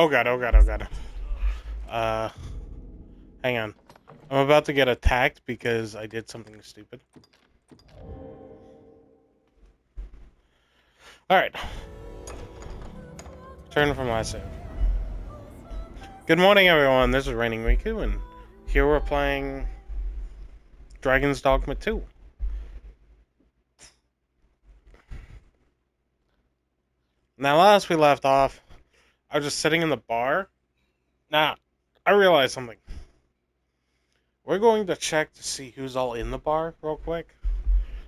Oh god, oh god, oh god. Uh, hang on. I'm about to get attacked because I did something stupid. Alright. Turn from last save. Good morning, everyone. This is Raining Riku, and here we're playing Dragon's Dogma 2. Now, last we left off, I was just sitting in the bar. Now, I realized something. We're going to check to see who's all in the bar real quick.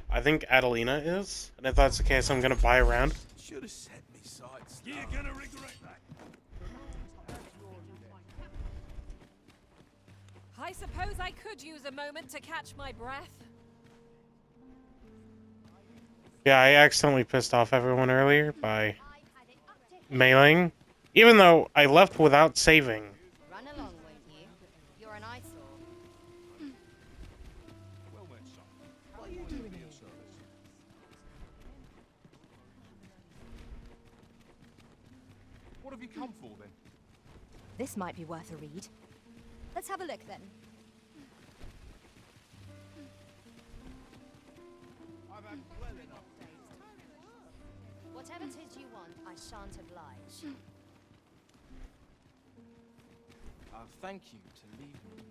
I think Adelina is, and if that's the case, I'm going to buy a round. Should have set me sights. You're gonna regret that. I suppose I could use a moment to catch my breath. Yeah, I accidentally pissed off everyone earlier by mailing, even though I left without saving. Run along, won't you? You're an eyesore. Well then, son. What are you doing here? What have you come for then? This might be worth a read. Let's have a look then. I've had well enough. Whatever 'tis you want, I shan't oblige. I'll thank you to leave me.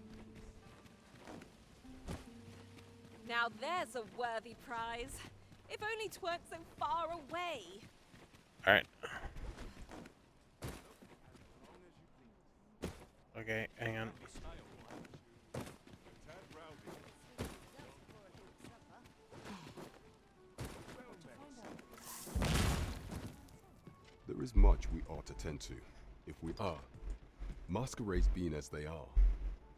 Now there's a worthy prize. If only 'tweren't so far away. Alright. Okay, hang on. There is much we ought to tend to, if we are. Masquerades being as they are,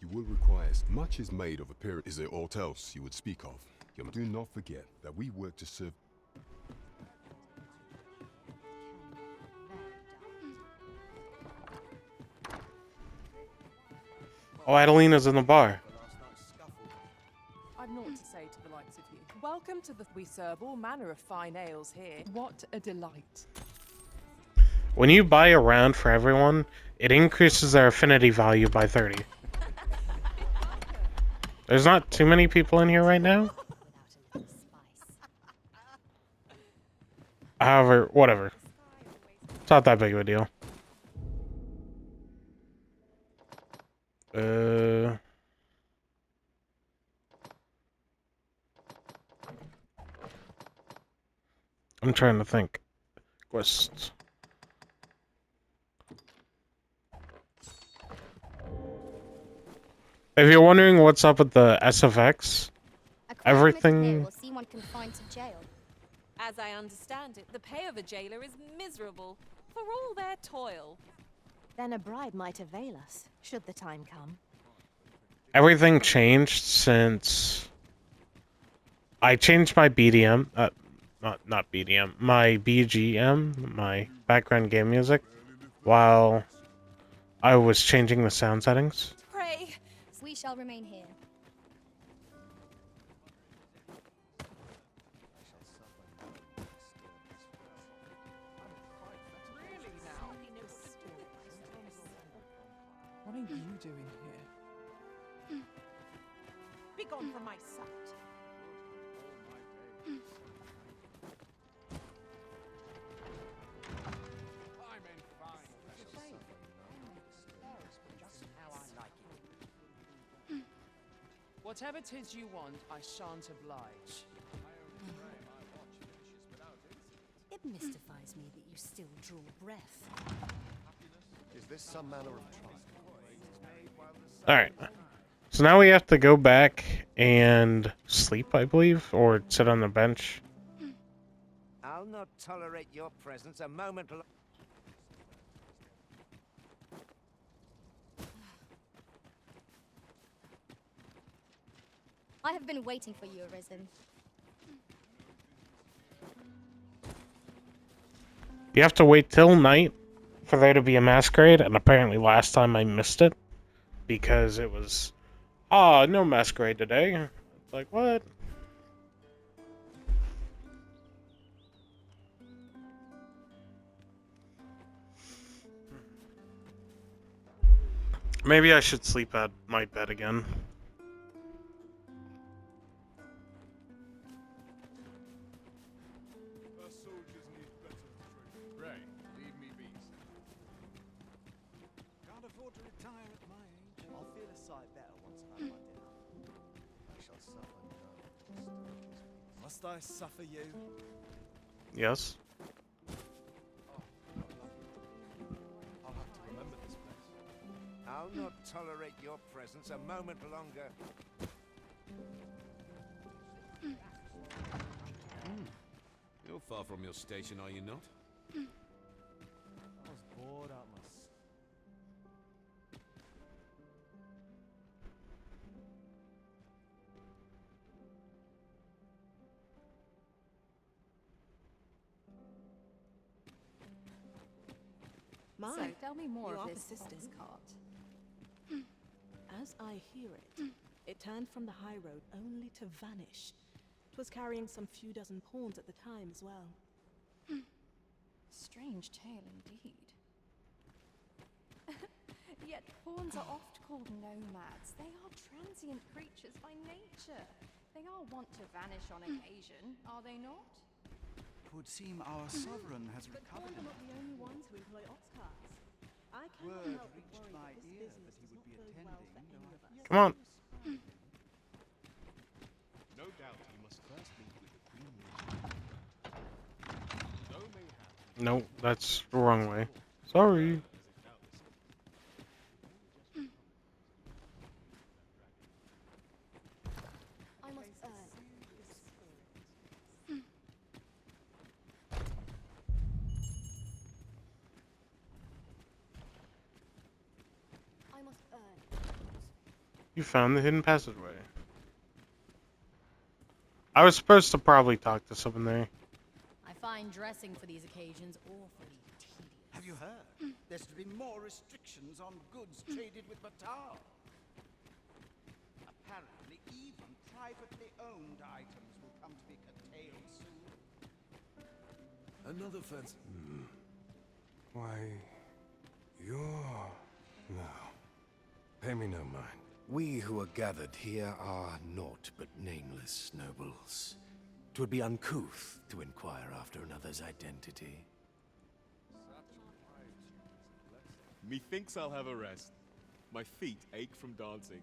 you will require as much is made of appearance. Is there aught else you would speak of? Do not forget that we work to serve. Oh, Adelina's in the bar. I've naught to say to the likes of you. Welcome to the... We serve all manner of fine ales here. What a delight. When you buy a round for everyone, it increases their affinity value by 30. There's not too many people in here right now. However, whatever. It's not that big of a deal. I'm trying to think. Quests. If you're wondering what's up with the SFX, everything... will see one confined to jail. As I understand it, the pay of a jailer is miserable for all their toil. Then a bribe might avail us, should the time come. Everything changed since I changed my BDM, not BDM, my BGM, my background game music, while I was changing the sound settings. Pray, We shall remain here. Really now? What are you doing here? Be gone from my sight. I'm in fine. Whatever 'tis you want, I shan't oblige. It mystifies me that you still draw breath. Is this some manner of trial? Alright. So now we have to go back and sleep, I believe, or sit on the bench. I'll not tolerate your presence a moment longer. I have been waiting for you, Arisen. You have to wait till night for there to be a masquerade, and apparently last time I missed it because it was, no masquerade today. It's like, what? Maybe I should sleep at my bed again. Our soldiers need better training. Ray, leave me be, sir. Can't afford to retire at my age. I'll feel a sight better once I've had my dinner. I shall suffer no disturbance. Must I suffer you? Yes. I'll have to remember this place. I'll not tolerate your presence a moment longer. You're far from your station, are you not? I was bored out my So, tell me more you of are this persistent. cart. As I hear it, it turned from the high road only to vanish. 'Twas carrying some few dozen pawns at the time as well. Strange tale indeed. Yet pawns are oft called nomads. They are transient creatures by nature. They are wont to vanish on occasion, are they not? Would seem our sovereign has But recovered pawns are him. not the only ones who employ ox carts. I cannot Word help but reached worry my that this ear business that he does would not be bode well for attending, any though of us. Come on. No doubt you must first meet with the Queen Though mayhap No, that's the wrong way. Sorry. as it doubtless I must earn. I must earn. You found the hidden passageway. I was supposed to probably talk to someone there. I find dressing for these occasions awfully tedious. Have you heard? There's to be more restrictions on goods traded with Batar. Apparently, even privately owned items will come to be curtailed soon. another fancy. Why, you're... No. Pay me no mind. We who are gathered here are naught but nameless nobles. 'Twould be uncouth to inquire after another's identity. Methinks I'll have a rest. My feet ache from dancing.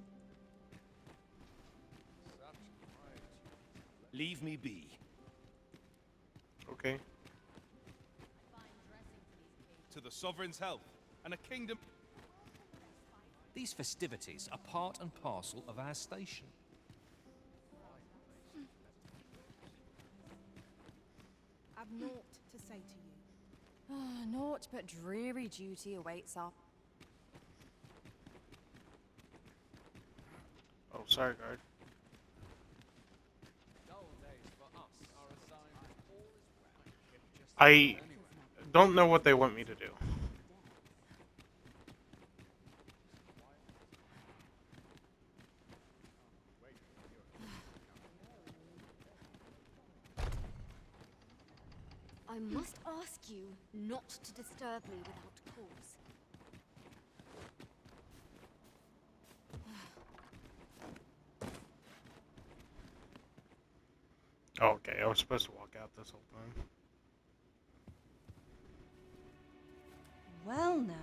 Leave me be. Okay. To the sovereign's health, and a kingdom. These festivities are part and parcel of our station. I've naught to say to you. Naught but dreary duty awaits our... Oh, sorry, guard. I don't know what they want me to do. I must ask you not to disturb me without cause. Oh, okay, I was supposed to walk out this whole time. Well now,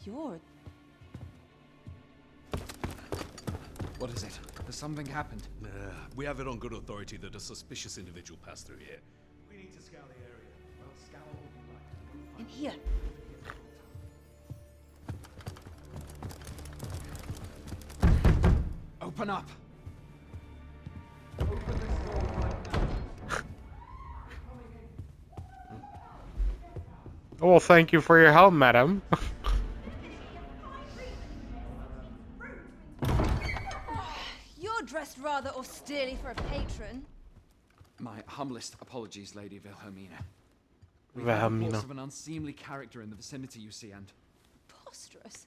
you're... What is it? Has something happened? We have it on good authority that a suspicious individual passed through here. We need to scour the area. Well, scour will be right. In here. Open up! Oh, well, thank you for your help, madam. You're dressed rather austerely for a patron. My humblest apologies, Lady Wilhelmina. We have Wilhelmina. reports of an unseemly character in the vicinity, you see, and... Preposterous.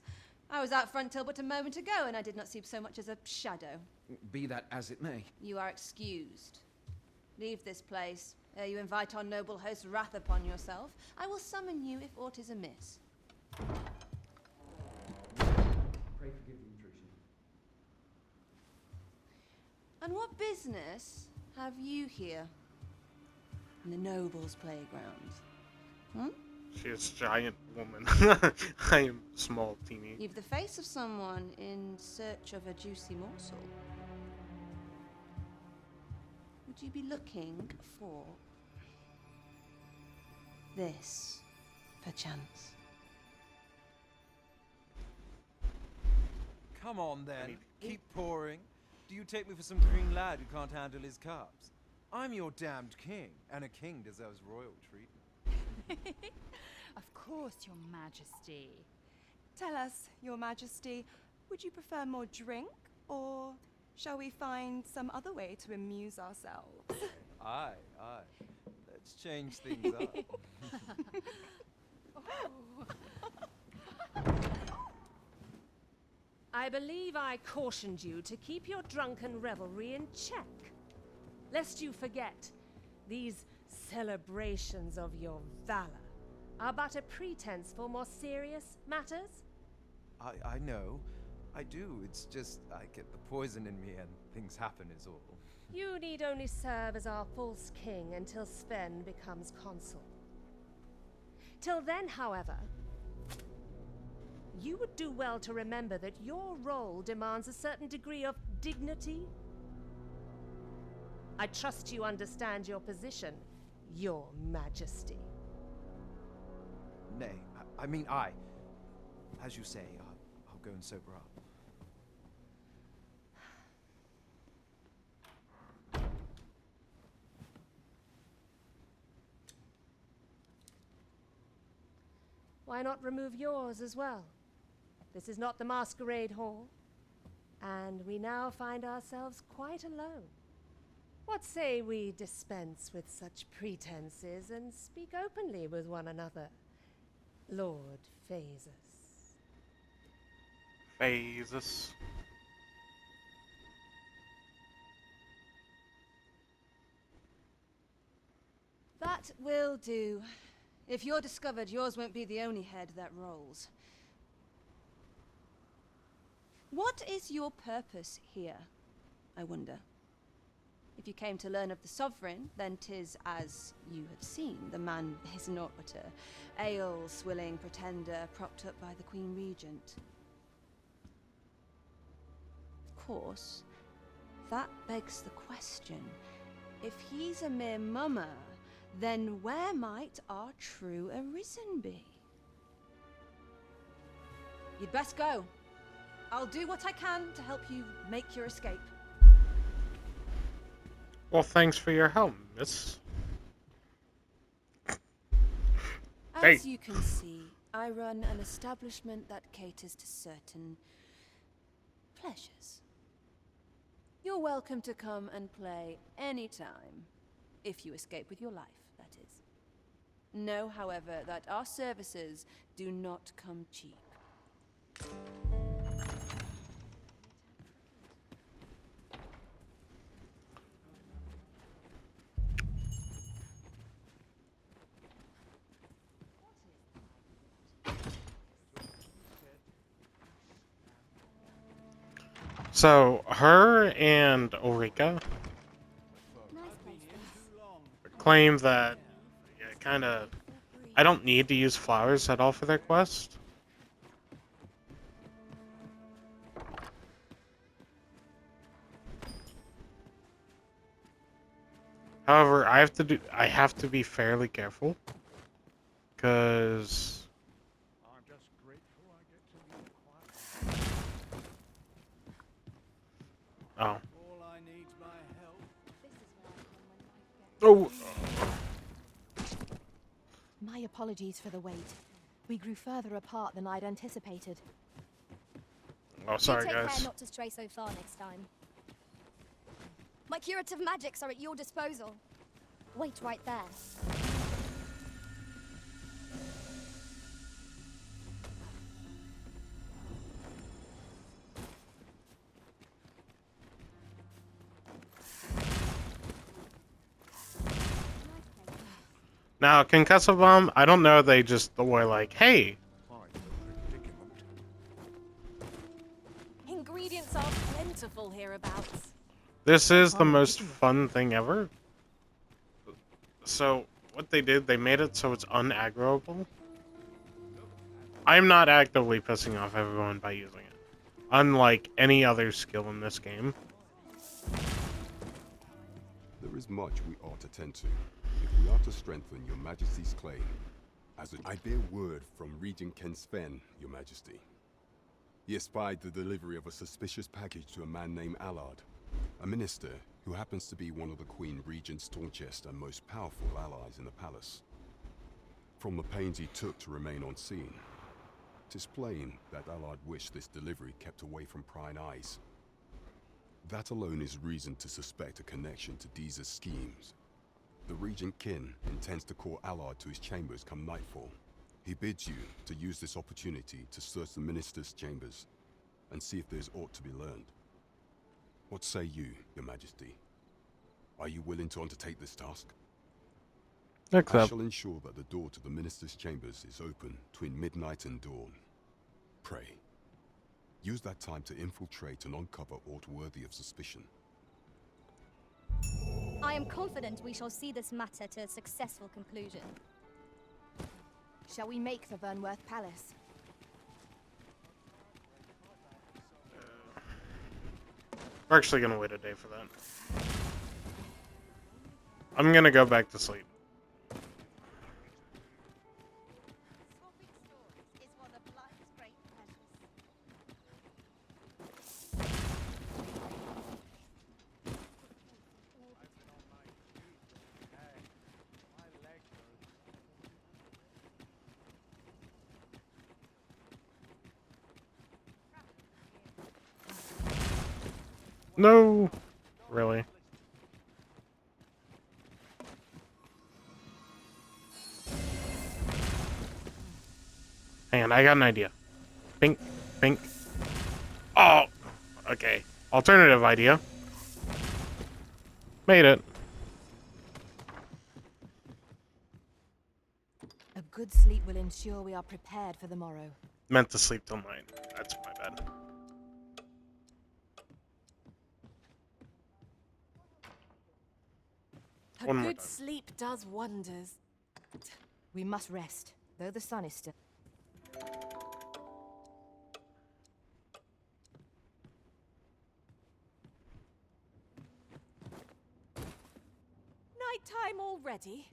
I was out front till but a moment ago, and I did not see so much as a shadow. Be that as it may. You are excused. Leave this place, ere you invite our noble host's wrath upon yourself. I will summon you if aught is amiss. Pray And what business have you here? In the nobles' playground? Hmm? She is giant woman. I am small, teeny. You've the face of someone in search of a juicy morsel. Would you be looking for this, perchance? Come on then, keep pouring. Do you take me for some green lad who can't handle his cups? I'm your damned king, and a king deserves royal treatment. Of course, Your Majesty. Tell us, Your Majesty, would you prefer more drink, or shall we find some other way to amuse ourselves? Aye, aye. Let's change things up. I believe I cautioned you to keep your drunken revelry in check. Lest you forget, these celebrations of your valor are but a pretense for more serious matters. I know. I do. It's just I get the poison in me and things happen is all. You need only serve as our false king until Sven becomes consul. Till then, however, you would do well to remember that your role demands a certain degree of dignity. I trust you understand your position, Your Majesty. Nay, I mean I. As you say, I'll go and sober up. Why not remove yours as well? This is not the Masquerade Hall, and we now find ourselves quite alone. What say we dispense with such pretenses and speak openly with one another, Lord Phaesus? Phaesus. That will do. If you're discovered, yours won't be the only head that rolls. What is your purpose here, I wonder? If you came to learn of the Sovereign, then 'tis as you have seen. The man is naught but a ale-swilling pretender propped up by the Queen Regent. Of course, that begs the question. If he's a mere mummer, then where might our true Arisen be? You'd best go. I'll do what I can to help you make your escape. Well, thanks for your help, miss. As you can see, I run an establishment that caters to certain pleasures. You're welcome to come and play anytime, if you escape with your life, that is. Know, however, that our services do not come cheap. So, her and Ulrika claim that, yeah, kinda, I don't need to use flowers at all for their quest. However, I have to be fairly careful, because I'm just grateful I get to lead quiet. oh. All I need's my help. Oh. My apologies for the wait. We grew further apart than I'd anticipated. Oh, sorry, you take guys. care not to stray so far next time. My curative magics are at your disposal. Wait right there. Now, Concussive Bomb, I don't know, they just were like, hey. Ingredients are plentiful hereabouts. This is the most fun thing ever. So, what they did, they made it so it's unaggroable. I'm not actively pissing off everyone by using it. Unlike any other skill in this game. There is much we ought to tend to, if we are to strengthen your Majesty's claim. I bear word from Regent Ken Sven, your Majesty. He espied the delivery of a suspicious package to a man named Allard, a minister who happens to be one of the Queen Regent's staunchest and most powerful allies in the palace. From the pains he took to remain on scene, 'tis plain that Allard wished this delivery kept away from prying eyes. That alone is reason to suspect a connection to Deeza's schemes. The Regent Kin intends to call Allard to his chambers come nightfall. He bids you to use this opportunity to search the minister's chambers and see if there's aught to be learned. What say you, your Majesty? Are you willing to undertake this task? I shall ensure that the door to the minister's chambers is open between midnight and dawn. Pray, use that time to infiltrate and uncover aught worthy of suspicion. I am confident we shall see this matter to a successful conclusion. Shall we make for Vernworth Palace? We're actually gonna wait a day for that. I'm gonna go back to sleep. No! Really? Hang on, I got an idea. Bink, bink. Oh! Okay. Alternative idea. Made it. A good sleep will ensure we are prepared for the morrow. Meant to sleep till 9. That's my bad. A good sleep does wonders. We must rest, though the sun is still. Nighttime already?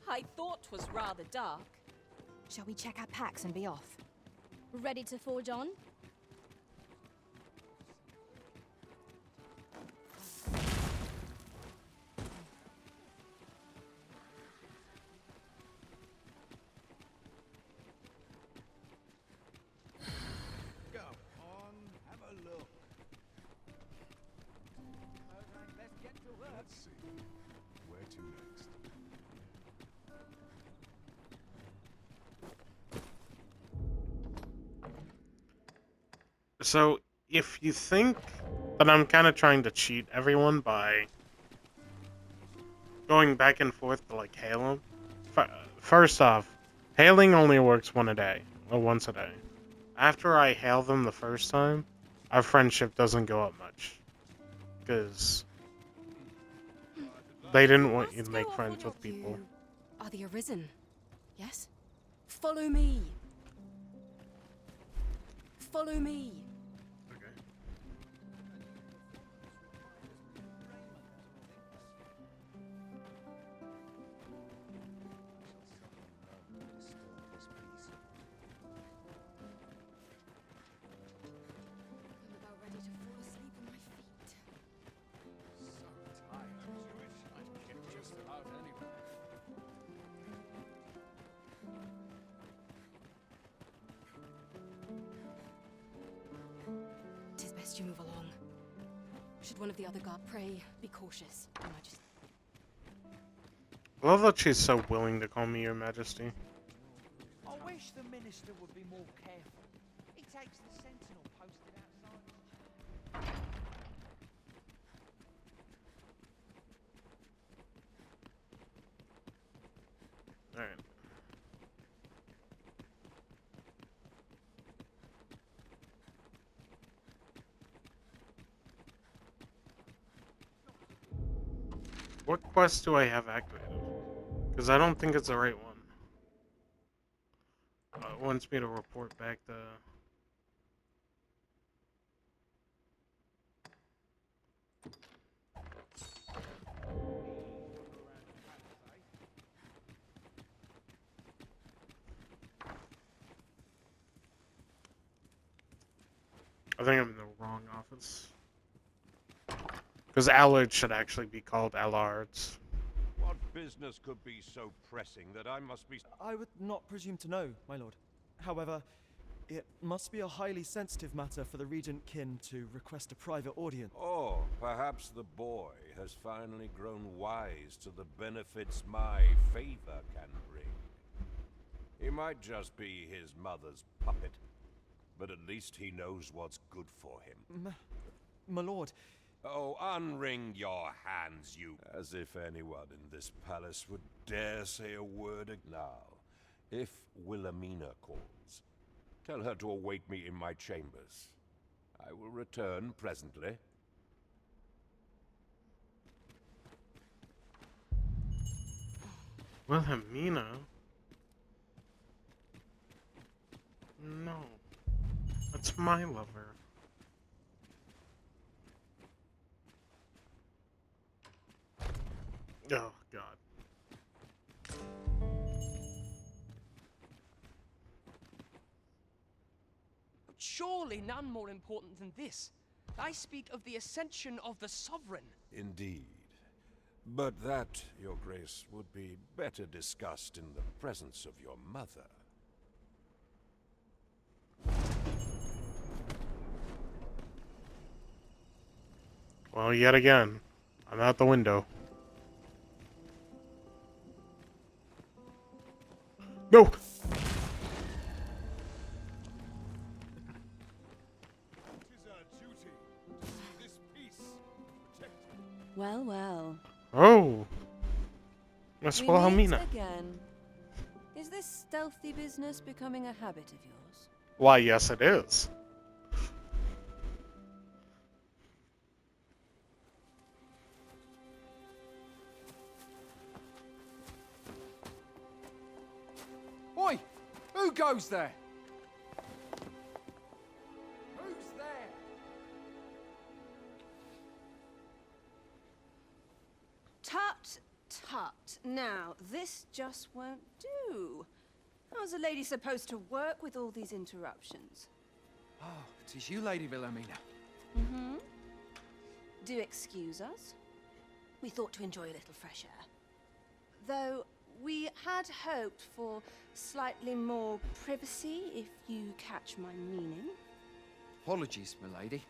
I thought 'twas rather dark. Shall we check our packs and be off? Ready to forge on? Go on, have a look. Let's get to work. Let's see. Where to next? So, if you think that I'm kind of trying to cheat everyone by going back and forth to, like, hail them, first off, hailing only works once a day. After I hail them the first time, our friendship doesn't go up much. Because they didn't want you to make friends with people. You are the Arisen, yes? Follow me. Follow me. Tis best you move along. Should one of the other guard pray, be cautious, Your Majesty. I love that she's so willing to call me Your Majesty. I wish the minister would be more careful. He takes the sentinel posted outside. Alright. What quest do I have activated? Because I don't think it's the right one. It wants me to report back to... I think I'm in the wrong office. Because Allard should actually be called Allards. What business could be so pressing that I must be... I would not presume to know, my lord. However, it must be a highly sensitive matter for the Regent Kin to request a private audience. Or perhaps the boy has finally grown wise to the benefits my favor can bring. He might just be his mother's puppet, but at least he knows what's good for him. My lord... Oh, unwring your hands, you... As if anyone in this palace would dare say a word now. If Wilhelmina calls, tell her to await me in my chambers. I will return presently. Wilhelmina? No. That's my lover. Oh, God. But surely none more important than this. I speak of the ascension of the Sovereign. Indeed. But that, Your Grace, would be better discussed in the presence of your mother. Well, yet again, I'm out the window. No! Well, well. Oh! Miss We Wilhelmina. meet again. Is this stealthy business becoming a habit of yours? Why, yes it is. Oi! Who goes there? Who's there? Tut, tut. Now, this just won't do. How's a lady supposed to work with all these interruptions? Oh, it is you, Lady Wilhelmina. Mm-hmm. Do excuse us. We thought to enjoy a little fresh air. Though we had hoped for slightly more privacy, if you catch my meaning. Apologies, milady.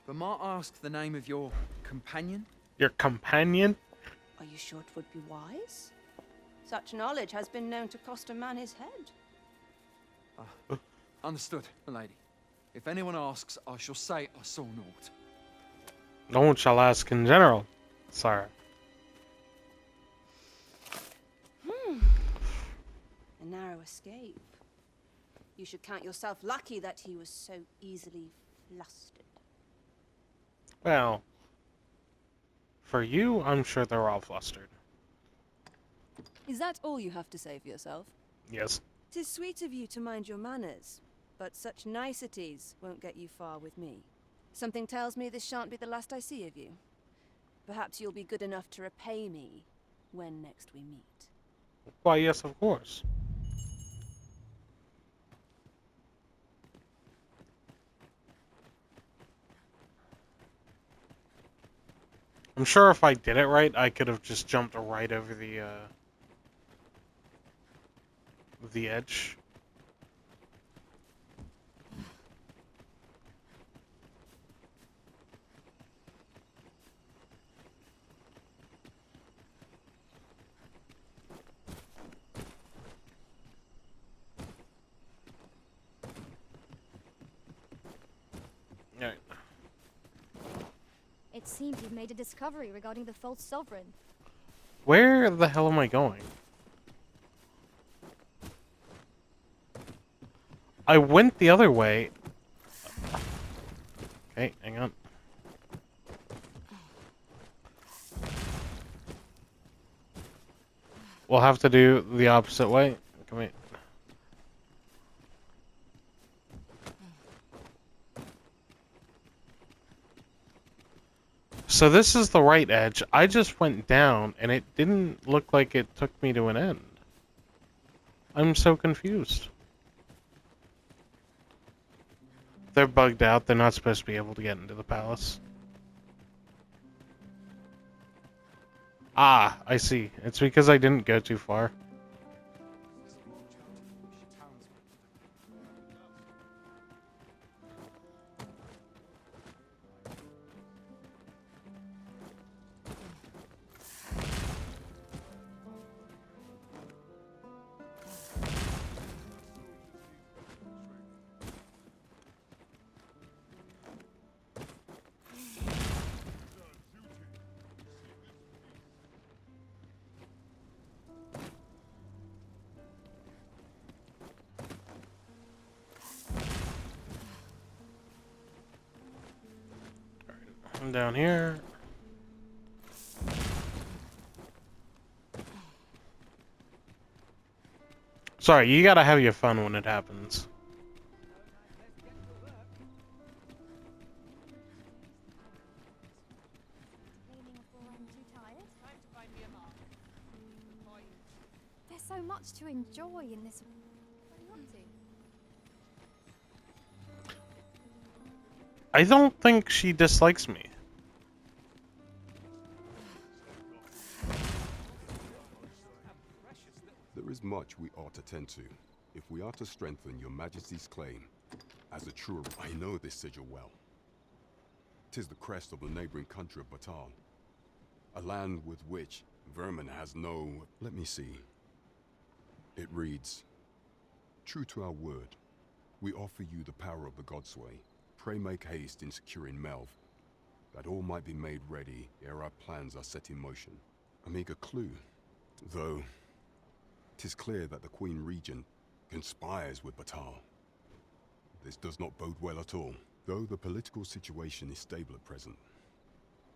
But might I ask the name of your companion? Your companion? Are you sure it would be wise? Such knowledge has been known to cost a man his head. Understood, milady. If anyone asks, I shall say I saw naught. No one shall ask in general, sire. A narrow escape. You should count yourself lucky that he was so easily flustered. Well, for you, I'm sure they're all flustered. Is that all you have to say for yourself? Yes. 'Tis sweet of you to mind your manners, but such niceties won't get you far with me. Something tells me this shan't be the last I see of you. Perhaps you'll be good enough to repay me when next we meet. Why, yes, of course. I'm sure if I did it right, I could have just jumped right over the edge. Alright. It seems you've made a discovery regarding the false sovereign. Where the hell am I going? I went the other way. Okay, hang on. we'll have to do the opposite way. Come here. So this is the right edge. I just went down, and it didn't look like it took me to an end. I'm so confused. They're bugged out. They're not supposed to be able to get into the palace. Ah, I see. It's because I didn't go too far. I'm down here. Sorry, you gotta have your fun when it happens. There's so much to enjoy in this. What are you up to? I don't think she dislikes me. There is much we ought to tend to, if we are to strengthen your majesty's claim. As a true, I know this sigil well. 'Tis the crest of the neighboring country of Batal, a land with which vermin has no... Let me see. It reads, "True to our word, we offer you the power of the Godsway. Pray make haste in securing Melv, that all might be made ready ere our plans are set in motion." A meager clue, though 'tis clear that the Queen Regent conspires with Batal. This does not bode well at all, though the political situation is stable at present.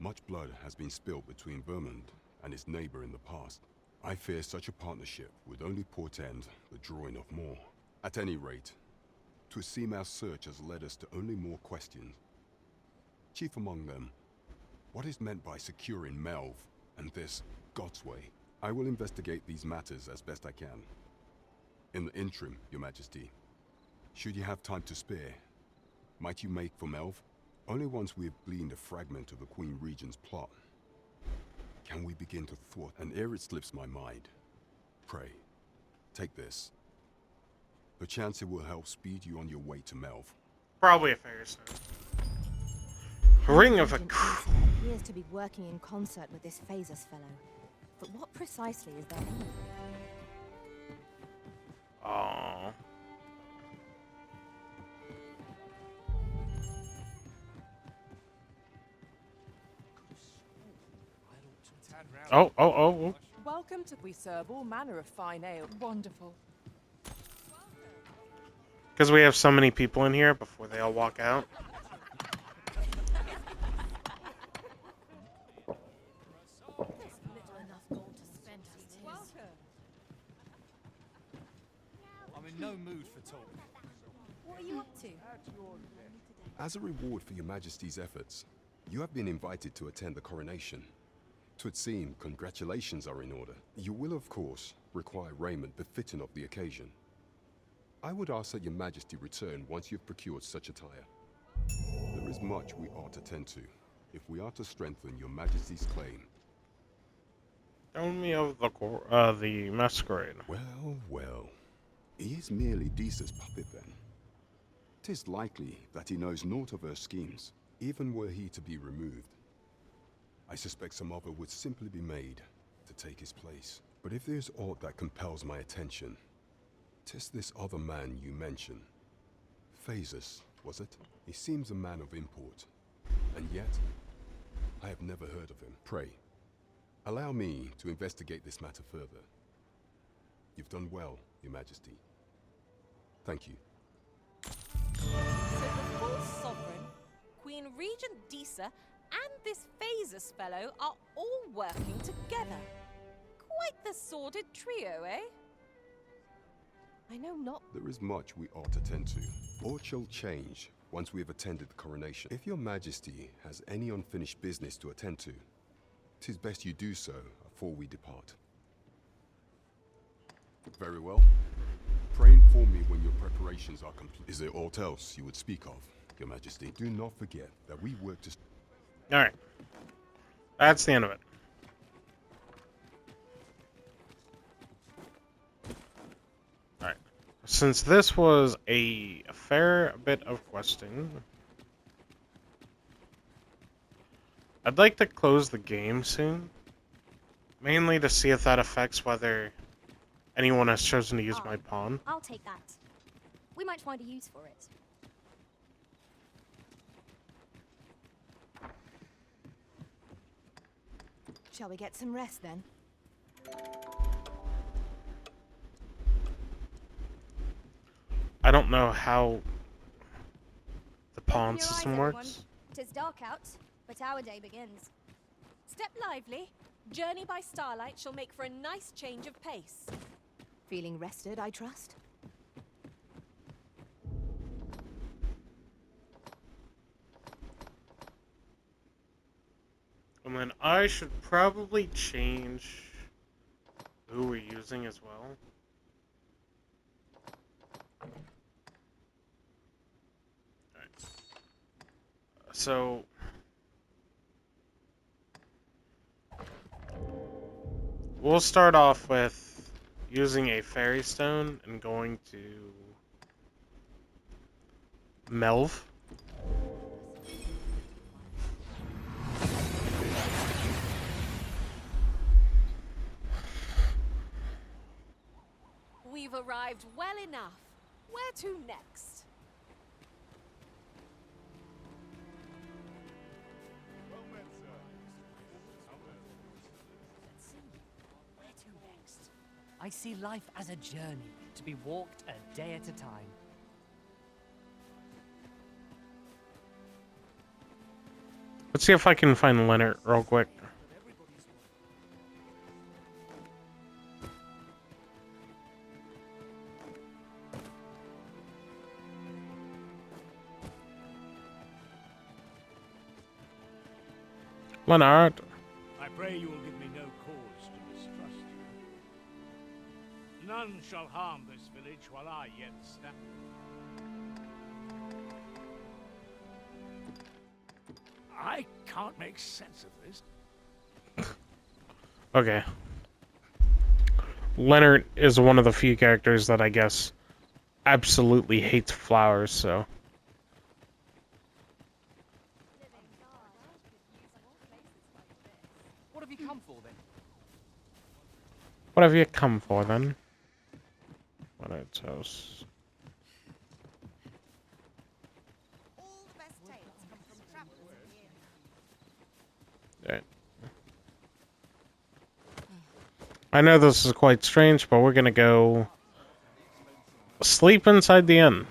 Much blood has been spilled between Vermund and its neighbor in the past. I fear such a partnership would only portend the drawing of more. At any rate, 'twould seem our search has led us to only more questions. Chief among them, what is meant by securing Melv and this Godsway? I will investigate these matters as best I can. In the interim, Your Majesty, should you have time to spare, might you make for Melv? Only once we have gleaned a fragment of the Queen Regent's plot can we begin to thwart, and ere it slips my mind, pray, take this. Perchance it will help speed you on your way to Melv. Probably a fair stone. Ring of a... appears to be working in concert with this Phasus fellow. But what precisely is their aim? Aww. Oh. Welcome to. We serve all manner of fine ale. Wonderful. Because we have so many people in here before they all walk out. I'm in no mood for talk. What are you up to? As a reward for your majesty's efforts, you have been invited to attend the coronation. 'Twould seem congratulations are in order. You will, of course, require raiment befitting of the occasion. I would ask that your majesty return once you've procured such attire. There is much we ought to tend to, if we are to strengthen your majesty's claim. Tell me of the Masquerade. Well. He is merely Disa's puppet then. 'Tis likely that he knows naught of her schemes, even were he to be removed. I suspect some other would simply be made to take his place. But if there's aught that compels my attention, 'tis this other man you mention. Phasus, was it? He seems a man of import, and yet I have never heard of him. Pray, allow me to investigate this matter further. You've done well, Your Majesty. Thank you. So the full sovereign, Queen Regent Disa, and this Phasus fellow are all working together. Quite the sordid trio, eh? I know not. There is much we ought to tend to, or shall change once we have attended the coronation. If your majesty has any unfinished business to attend to, 'tis best you do so before we depart. Very well. Pray inform me when your preparations are complete. Is there aught else you would speak of, your majesty? Do not forget that we work to... Alright. That's the end of it. Alright. Since this was a fair bit of questing, I'd like to close the game soon. Mainly to see if that affects whether anyone has chosen to use my pawn. I'll take that. We might find a use for it. Shall we get some rest then? I don't know how the pawn Open your system eyes, works. everyone. 'Tis dark out, but our day begins. Step lively. Journey by starlight shall make for a nice change of pace. Feeling rested, I trust? And then I should probably change who we're using as well. Alright. So we'll start off with using a fairy stone and going to Melv. We've arrived well enough. Where to next? Let's see. Where to next? I see life as a journey to be walked a day at a time. Let's see if I can find Leonard real quick. Leonard. I pray you will give me no cause to mistrust you. None shall harm this village while I yet stand. I can't make sense of this. Okay. Leonard is one of the few characters that I guess absolutely hates flowers, so. What have you come for then? What have you come for then? Leonard's house. Right. I know this is quite strange, but we're gonna go sleep inside the inn.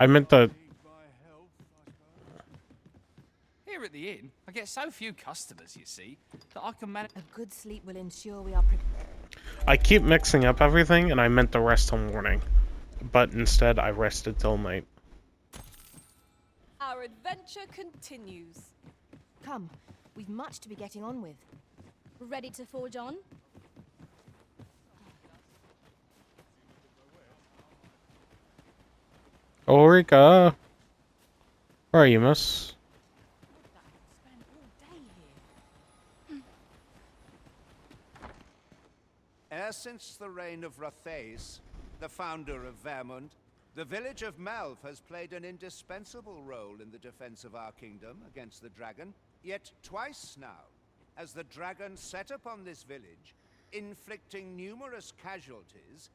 I meant the... Here at the inn, I get so few customers, you see, that I can manage. A good sleep will ensure we are I keep mixing up everything, and I meant to rest till morning. But instead, I rested till night. Our adventure continues. Come, we've much to be getting on with. Ready to forge on? Ulrika! Where are you, miss? E'er since the reign of Rathace, the founder of Vermund, the village of Malv has played an indispensable role in the defense of our kingdom against the dragon. Yet twice now, as the dragon set upon this village, inflicting numerous casualties,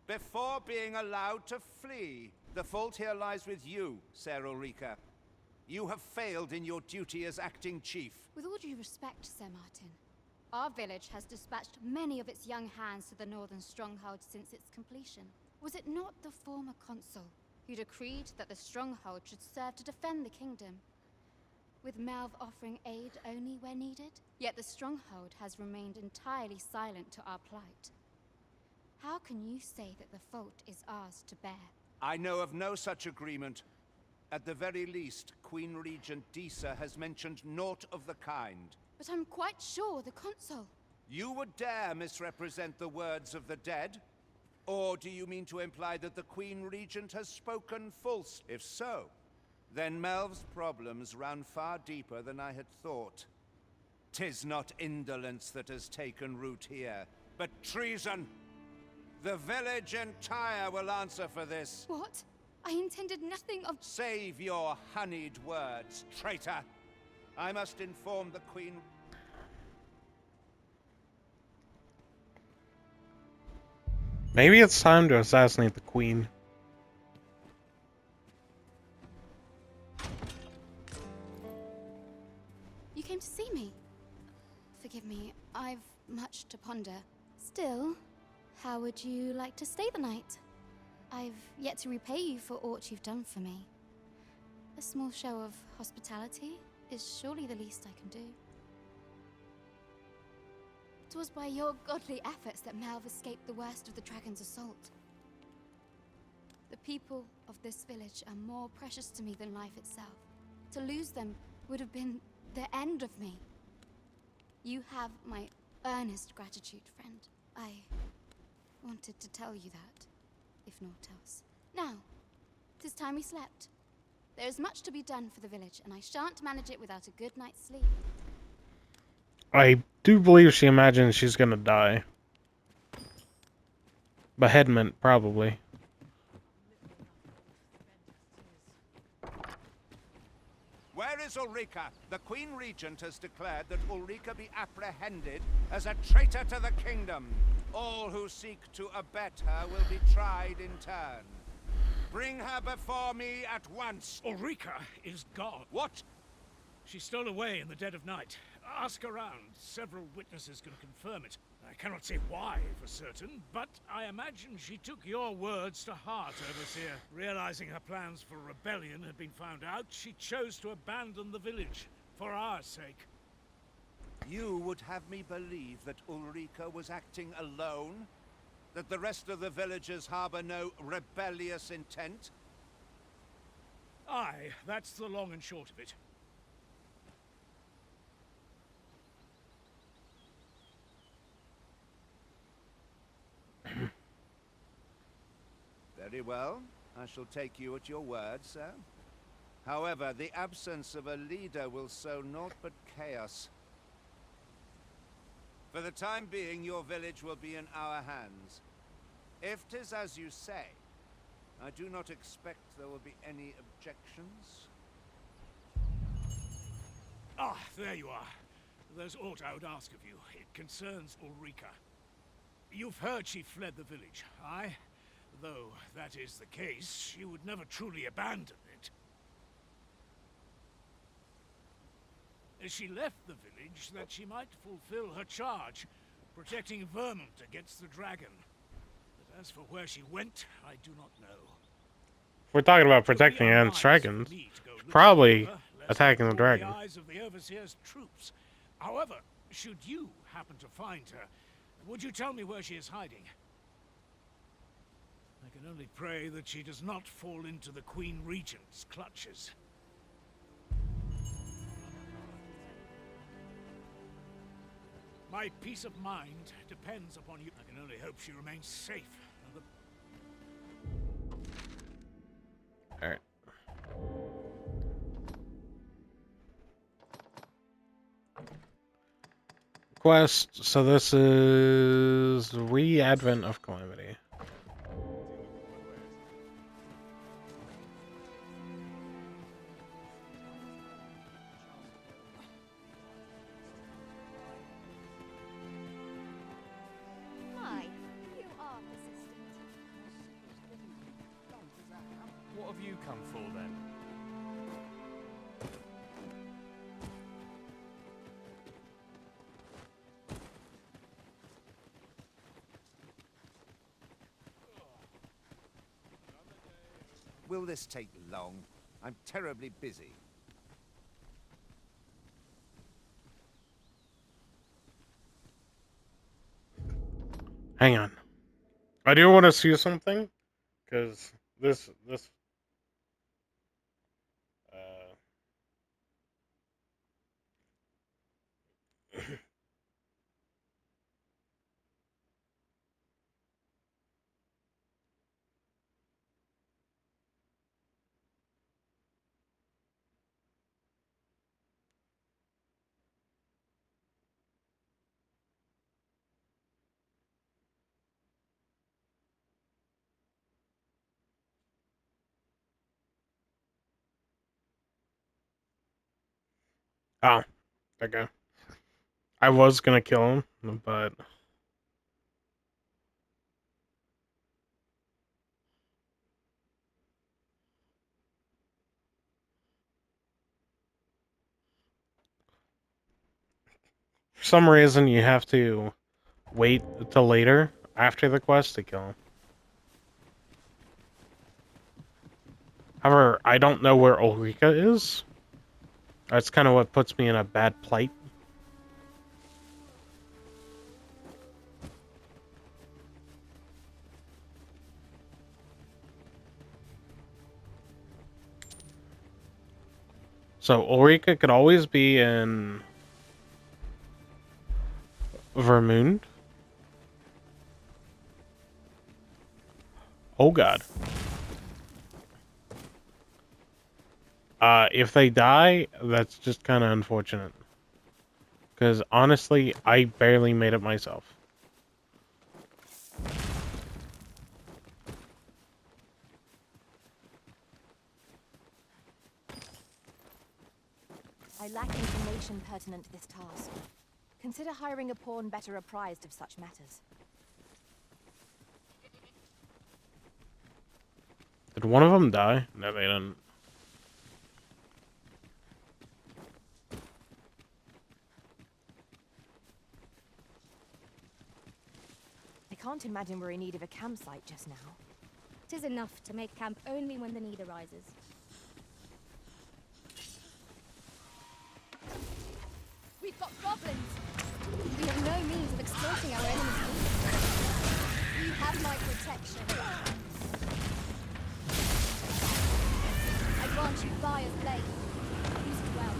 before being allowed to flee. The fault here lies with you, Ser Ulrika. You have failed in your duty as acting chief. With all due respect, Sir Martin, our village has dispatched many of its young hands to the northern stronghold since its completion. Was it not the former consul who decreed that the stronghold should serve to defend the kingdom? with Malv offering aid only where needed. Yet the stronghold has remained entirely silent to our plight. How can you say that the fault is ours to bear? I know of no such agreement. At the very least, Queen Regent Disa has mentioned naught of the kind. But I'm quite sure the consul... You would dare misrepresent the words of the dead? Or do you mean to imply that the Queen Regent has spoken false? If so, then Melv's problems run far deeper than I had thought. 'Tis not indolence that has taken root here, but treason. The village entire will answer for this. What? I intended nothing of... Save your honeyed words, traitor. I must inform the Queen... Maybe it's time to assassinate the queen. You came to see me. Forgive me, I've much to ponder. Still, how would you like to stay the night? I've yet to repay you for aught you've done for me. A small show of hospitality is surely the least I can do. It was by your godly efforts that Malv escaped the worst of the dragon's assault. The people of this village are more precious to me than life itself. To lose them would have been the end of me. You have my earnest gratitude, friend. I wanted to tell you that, if naught else. Now, 'tis time we slept. There is much to be done for the village, and I shan't manage it without a good night's sleep. I do believe she imagines she's gonna die. Beheadment, probably. Where is Ulrika? The Queen Regent has declared that Ulrika be apprehended as a traitor to the kingdom. All who seek to abet her will be tried in turn. Bring her before me at once. Ulrika is gone. What? She stole away in the dead of night. Ask around. Several witnesses can confirm it. I cannot say why for certain, but I imagine she took your words to heart, Overseer. Realizing her plans for rebellion had been found out, she chose to abandon the village, for our sake. You would have me believe that Ulrika was acting alone? That the rest of the villagers harbor no rebellious intent? Aye, that's the long and short of it. Very well. I shall take you at your word, sir. However, the absence of a leader will sow naught but chaos. For the time being, your village will be in our hands. If 'tis as you say, I do not expect there will be any objections. Ah, there you are. There's aught I would ask of you. It concerns Ulrika. You've heard she fled the village, aye? Though that is the case, she would never truly abandon it. She left the village that she might fulfill her charge, protecting Vermont against the dragon. But as for where she went, I do not know. If we're talking about protecting against dragons, she's probably attacking the dragon. The eyes of the Overseer's troops. However, should you happen to find her, would you tell me where she is hiding? I can only pray that she does not fall into the Queen Regent's clutches. My peace of mind depends upon you. I can only hope she remains safe. Alright. Quest, so this is Re-Advent of Calamity. My, you are persistent. What have you come for then? Will this take long? I'm terribly busy. Hang on. I do want to see something, because this. Oh, okay. I was gonna kill him, but for some reason you have to wait till later after the quest to kill him. However, I don't know where Ulrika is. That's kind of what puts me in a bad plight. So Ulrika could always be in Vermund. Oh god. If they die, that's just kind of unfortunate. Because honestly, I barely made it myself. I lack information pertinent to this task. Consider hiring a pawn better apprised of such matters. Did one of them die? No, they didn't. I can't imagine we're in need of a campsite just now. 'Tis enough to make camp only when the need arises. We've got goblins! We have no means of exploiting our enemies' weakness. You have my protection. I grant you fire's blade. Use it well.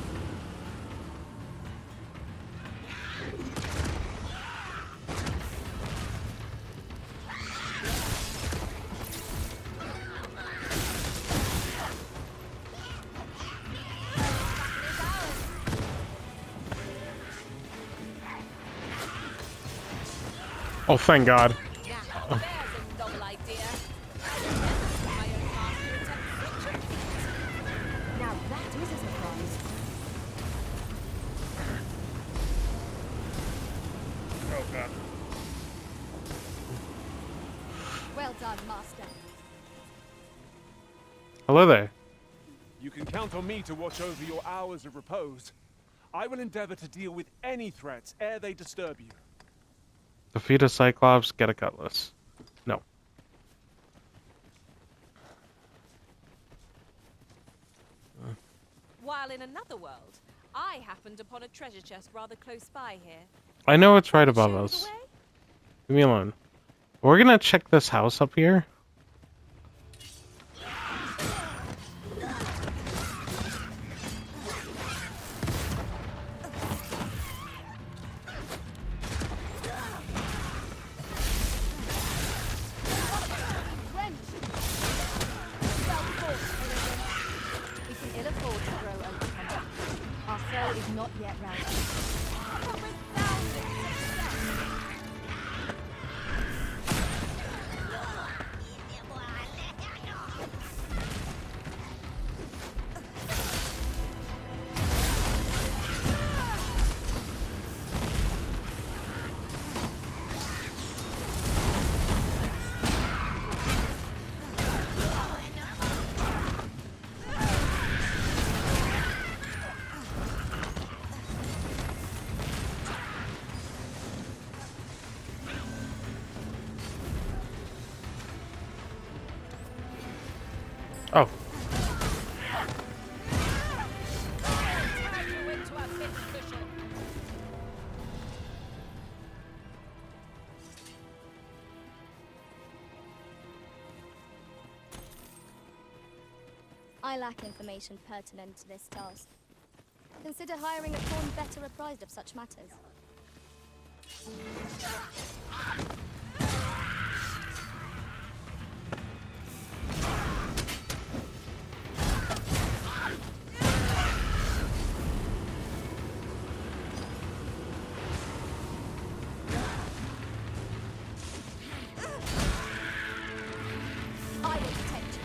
Oh, thank God. Now that is a surprise. Oh, God. Well done, Master. Hello there. You can count on me to watch over your hours of repose. I will endeavor to deal with any threats ere they disturb you. Defeat a Cyclops, get a cutlass. No. While in another world, I happened upon a treasure chest rather close by here. I know it's right above us. Leave me alone. We're gonna check this house up here. We can ill afford to grow overconfident. Our foe is not yet roused. Oh. I lack information pertinent to this task. Consider hiring a pawn better apprised of such matters. I will protect you.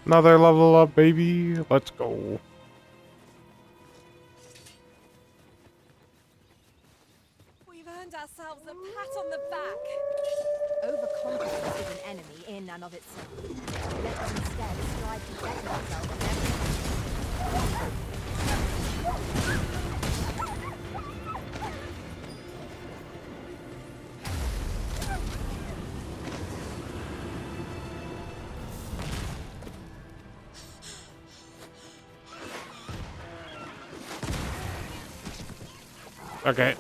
Another level up, baby. Let's go. We've earned ourselves a pat on the back. Overconfidence is an enemy in and of itself. Let them instead strive to better themselves in every Okay.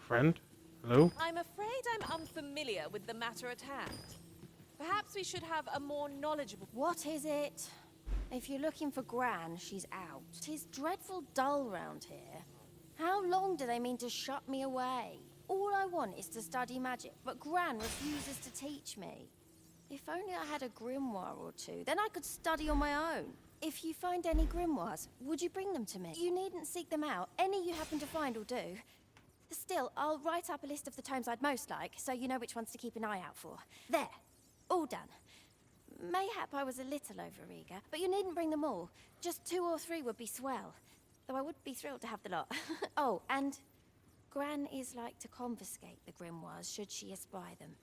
Friend? Hello? I'm afraid I'm unfamiliar with the matter at hand. Perhaps we should have a more knowledgeable... What is it? If you're looking for Gran, she's out. 'Tis dreadful dull round here. How long do they mean to shut me away? All I want is to study magic, but Gran refuses to teach me. If only I had a grimoire or two, then I could study on my own. If you find any grimoires, would you bring them to me? You needn't seek them out. Any you happen to find will do. Still, I'll write up a list of the tomes I'd most like, so you know which ones to keep an eye out for. There. All done. Mayhap I was a little overeager, but you needn't bring them all. Just 2 or 3 would be swell. Though I would be thrilled to have the lot. Oh, and Gran is like to confiscate the grimoires should she espy them.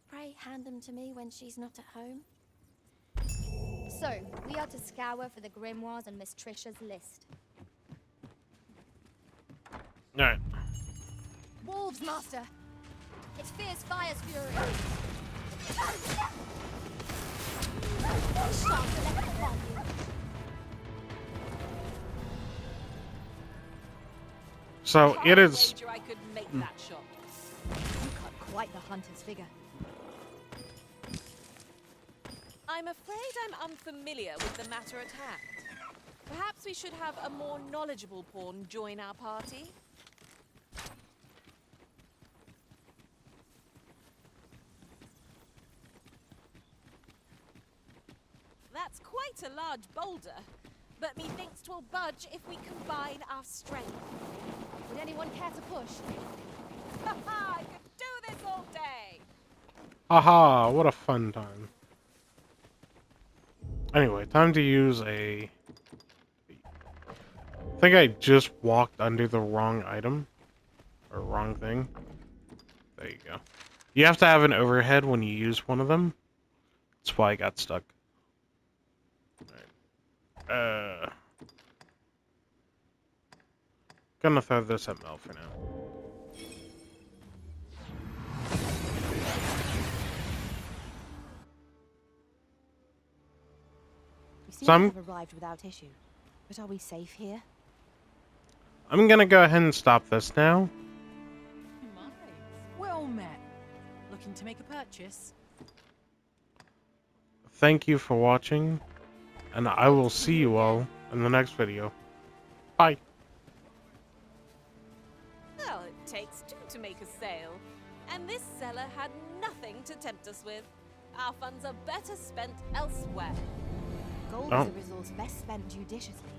Pray hand them to me when she's not at home. So, we are to scour for the grimoires on Miss Trisha's list. Alright. Wolves, Master! It's fierce fire's fury! Sharp electric bomb you. So it is. I could make that shot. You cut quite the hunter's figure. I'm afraid I'm unfamiliar with the matter at hand. Perhaps we should have a more knowledgeable pawn join our party. That's quite a large boulder, but methinks 'twill budge if we combine our strength. Would anyone care to push? I could do this all day! Haha, what a fun time. Anyway, time to use a... I think I just walked under the wrong item. Or wrong thing. There you go. You have to have an overhead when you use one of them. That's why I got stuck. Alright. Gonna throw this at Mel for now. seem So to I'm have arrived without issue. But are we safe here? gonna go ahead and stop this now. Well met. Looking to make a purchase? Thank you for watching, and I will see you all in the next video. Bye. Well, it takes two to make a sale. And this seller had nothing to tempt us with. Our funds are better spent elsewhere. Gold Oh. is a resource best spent judiciously.